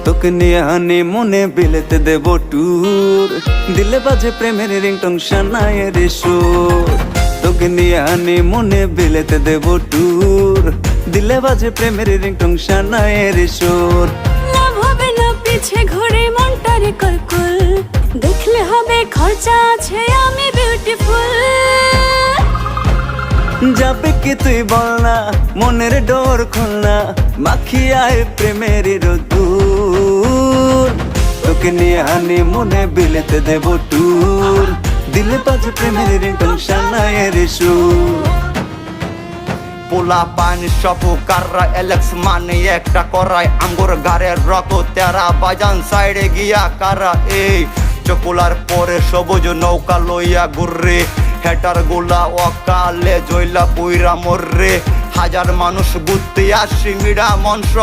তোকে নিয়ে হানি মনে বিলেতে দেব ট্যুর, দিলে বাজে প্রেমের রিংটং শানায়ের সুর। তোকে নিয়ে হানি মনে বিলেতে দেব ট্যুর, দিলে বাজে প্রেমের রিংটং শানায়ের সুর। লাভ হবে না পিছে ঘুরে মনটারে কলকল, দেখলে হবে খরচা আছে আমি বিউটিফুল। যাবে কি তুই বল না, মনের ডোর খোল না, মাখিয়ায় প্রেমের রোদুর। তোকে নিয়ে হানি মনে বিলেতে দেব ট্যুর, দিলে বাজে প্রেমের রিংটং শানায়ের সুর। পোলা পানি সপু কাররা এলেক্স মানে একটা করায় আঙ্গুর গাড়ের রকো তেরা বাজান সাইডে গিয়া কারা এই চকুলার পরে সবুজ নৌকা লইয়া ঘুররে হেটার গোলা অকালে জইলা পুইরা মররে হাজার মানুষ ঘুরতে আসি মিডা মনস